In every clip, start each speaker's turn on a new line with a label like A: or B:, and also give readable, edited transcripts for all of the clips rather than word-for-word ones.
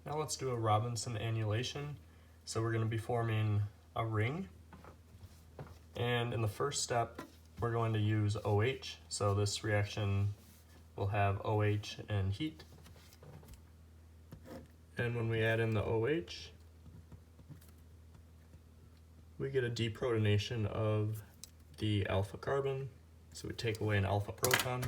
A: Now let's do a Robinson annulation. So we're going to be forming a ring. And in the first step, we're going to use OH. So this reaction will have OH and heat. And when we add in the OH, we get a deprotonation of the alpha carbon. So we take away an alpha proton.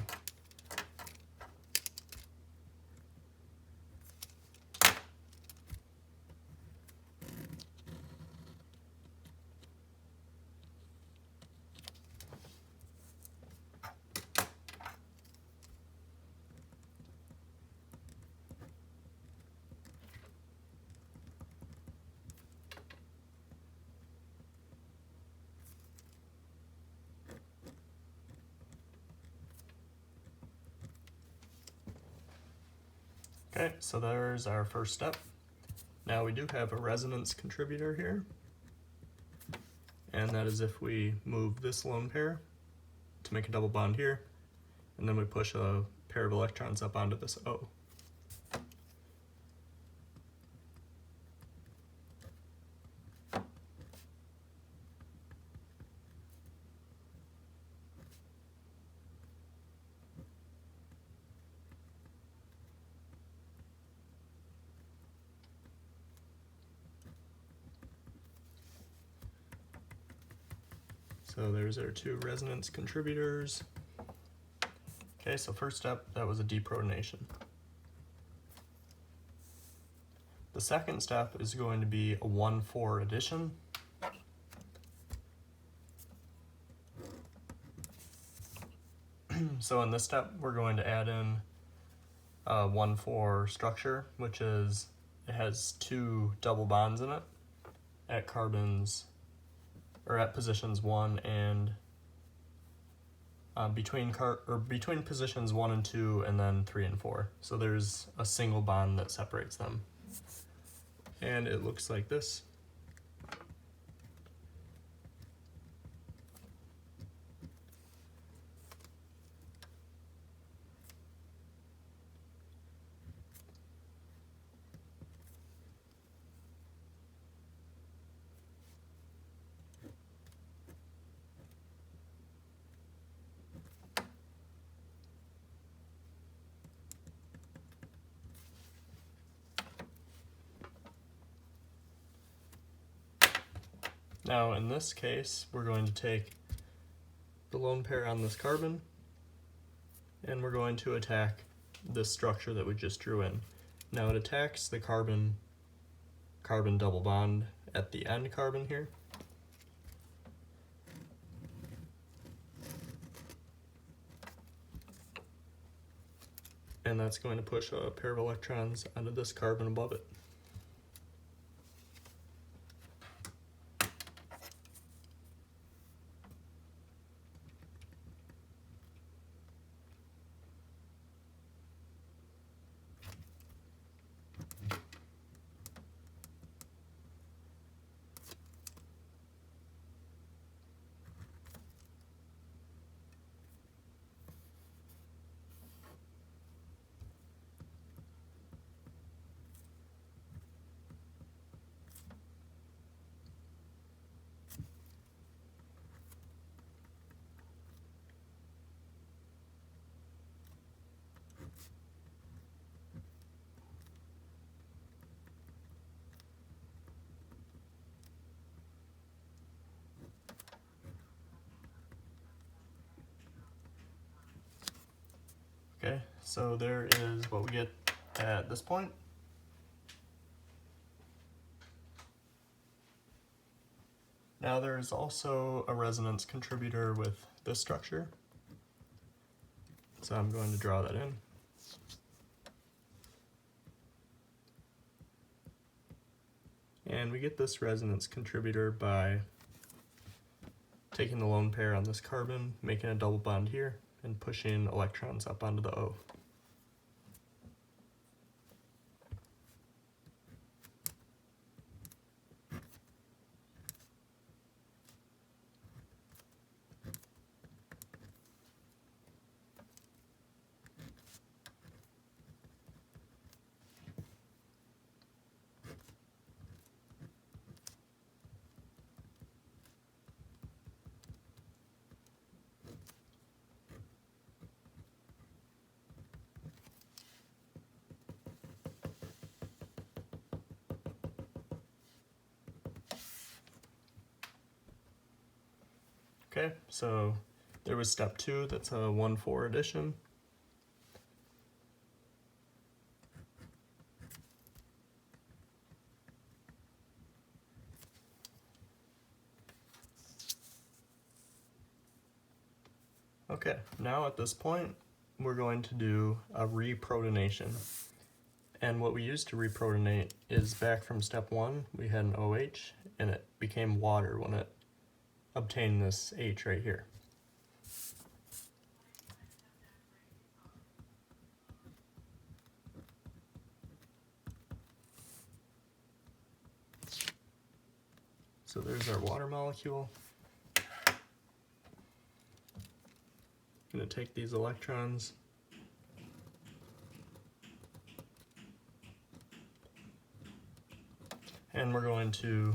A: Okay, so there's our first step. Now we do have a resonance contributor here, and that is if we move this lone pair to make a double bond here, and then we push a pair of electrons up onto this O. So there's our two resonance contributors. Okay, so first step, that was a deprotonation. The second step is going to be a 1,4 addition. So in this step, we're going to add in a 1,4 structure, which is, it has two double bonds in it at carbons, or at positions 1 and between positions 1 and 2, and then 3 and 4. So there's a single bond that separates them. And it looks like this. Now in this case, we're going to take the lone pair on this carbon, and we're going to attack this structure that we just drew in. Now it attacks the carbon-carbon double bond at the end carbon here. And that's going to push a pair of electrons onto this carbon above it. Okay, so there is what we get at this point. Now there's also a resonance contributor with this structure. So I'm going to draw that in. And we get this resonance contributor by taking the lone pair on this carbon, making a double bond here, and pushing electrons up onto the O. Okay, so there was step 2, that's a 1,4 addition. Okay, now at this point, we're going to do a reprotonation. And what we used to reprotonate is back from step 1, we had an OH, and it became water when it obtained this H right here. So there's our water molecule. I'm going to take these electrons and we're going to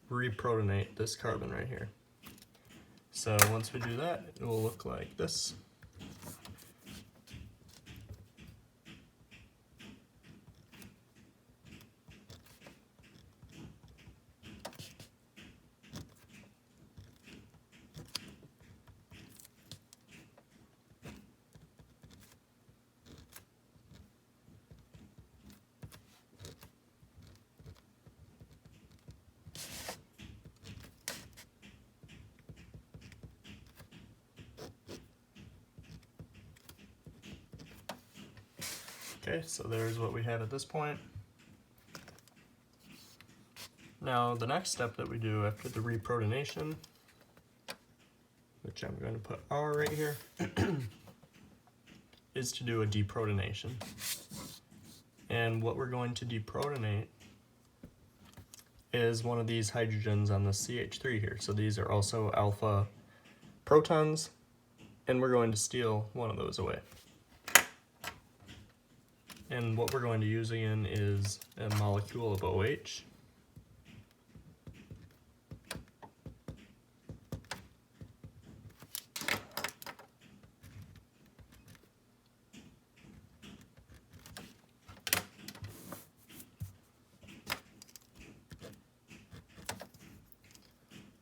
A: reprotonate this carbon right here. So once we do that, it will look like this. Okay, so there's what we have at this point. Now the next step that we do after the reprotonation, which I'm going to put R right here, is to do a deprotonation. And what we're going to deprotonate is one of these hydrogens on the CH3 here. So these are also alpha protons, and we're going to steal one of those away. And what we're going to use again is a molecule of OH.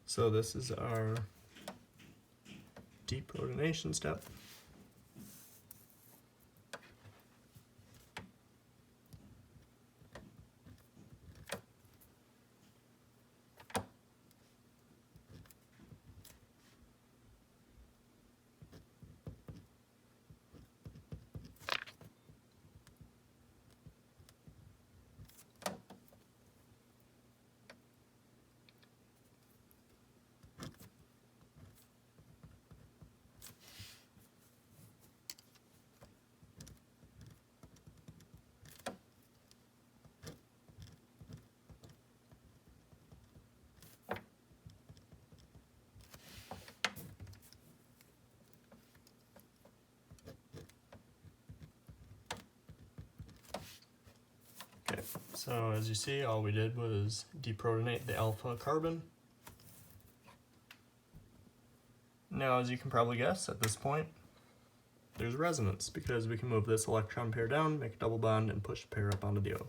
A: So this is our deprotonation step. Okay, so as you see, all we did was deprotonate the alpha carbon. Now, as you can probably guess at this point, there's resonance because we can move this electron pair down, make a double bond, and push the pair up onto the O.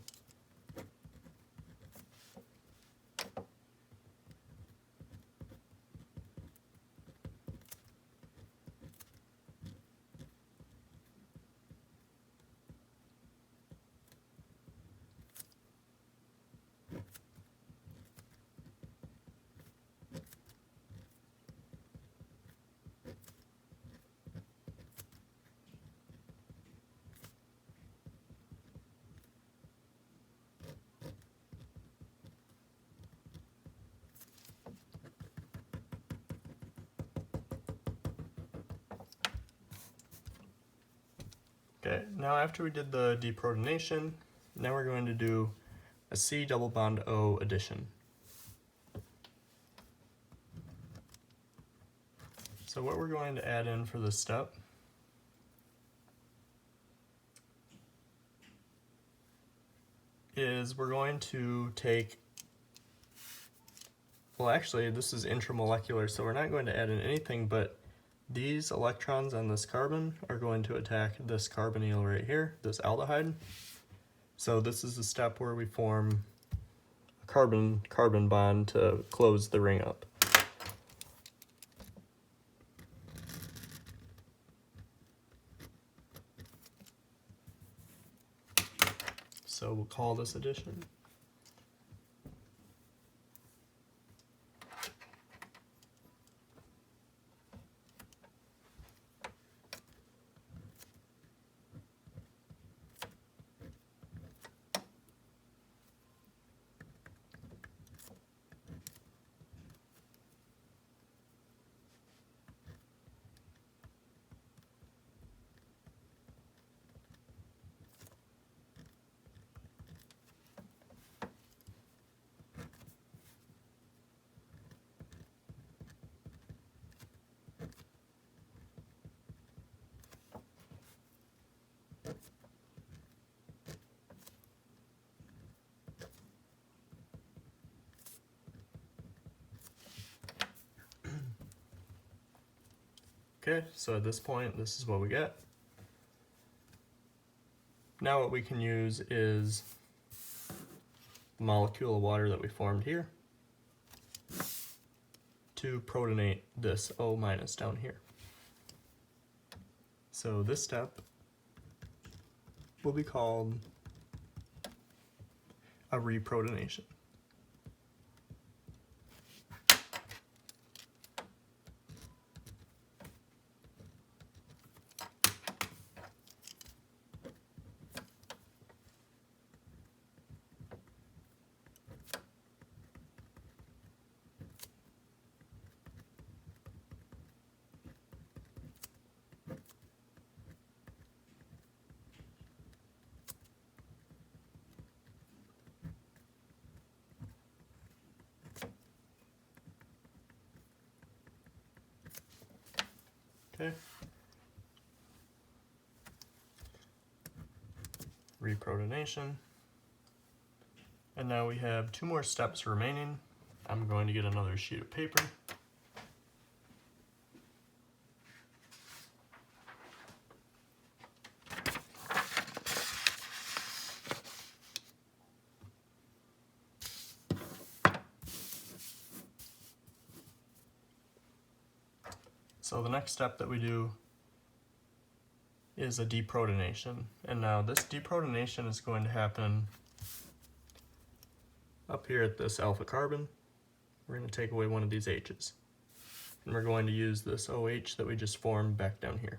A: Okay, now after we did the deprotonation, now we're going to do a C double bond O addition. So what we're going to add in for this step is we're going to take, well actually this is intramolecular, so we're not going to add in anything, but these electrons on this carbon are going to attack this carbonyl right here, this aldehyde. So this is the step where we form a carbon-carbon bond to close the ring up. so we'll call this addition. Okay, so at this point, this is what we get. Now what we can use is the molecule of water that we formed here to protonate this O- down here. So this step will be called a reprotonation. Okay. Reprotonation. And now we have 2 more steps remaining. I'm going to get another sheet of paper. So the next step that we do is a deprotonation. And now this deprotonation is going to happen up here at this alpha carbon. We're going to take away one of these H's. And we're going to use this OH that we just formed back down here.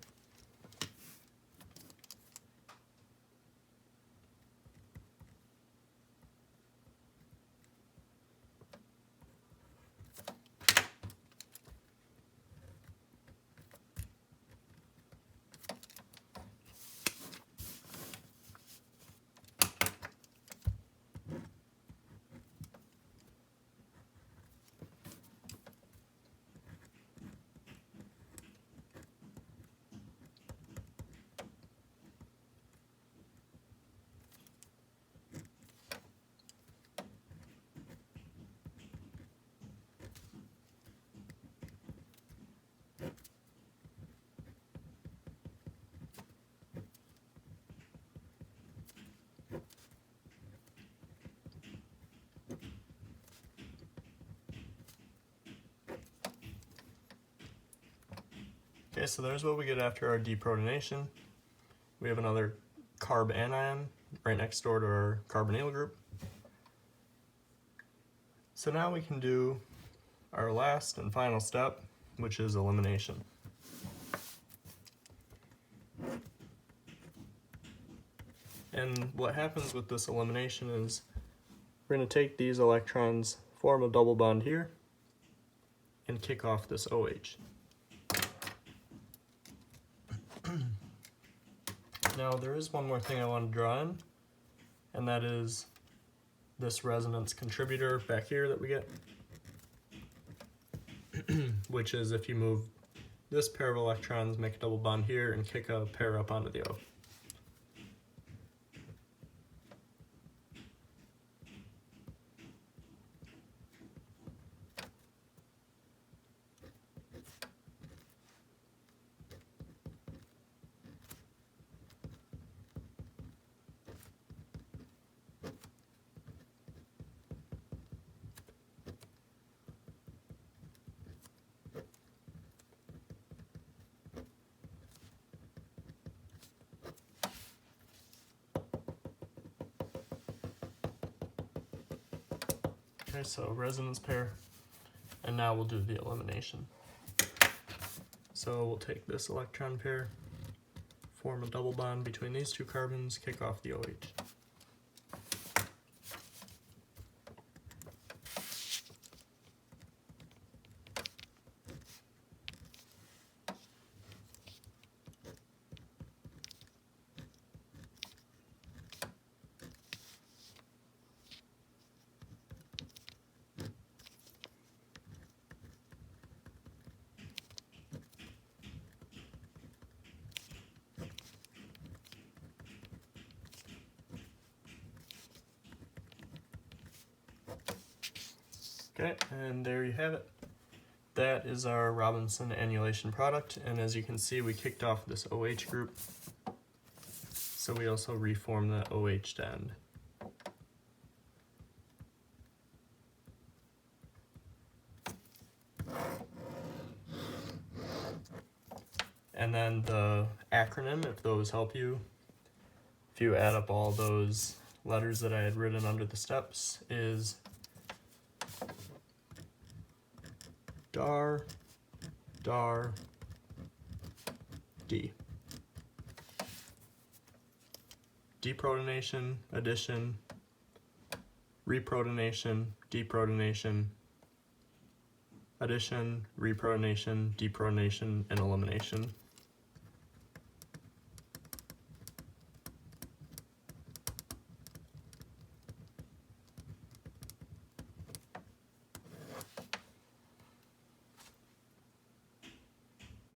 A: Okay, so there's what we get after our deprotonation. We have another carb anion right next door to our carbonyl group. So now we can do our last and final step, which is elimination. And what happens with this elimination is we're going to take these electrons, form a double bond here, and kick off this OH. Now there is one more thing I want to draw in, and that is this resonance contributor back here that we get, which is if you move this pair of electrons, make a double bond here, and kick a pair up onto the O. Okay, so resonance pair, and now we'll do the elimination. So we'll take this electron pair, form a double bond between these two carbons, kick off the OH. Okay, and there you have it. That is our Robinson annulation product, and as you can see, we kicked off this OH group, so we also reformed the OH end. And then the acronym, if those help you, if you add up all those letters that I had written under the steps, is DAR, DAR, D. Deprotonation, addition, reprotonation, deprotonation, addition, reprotonation, deprotonation, and elimination.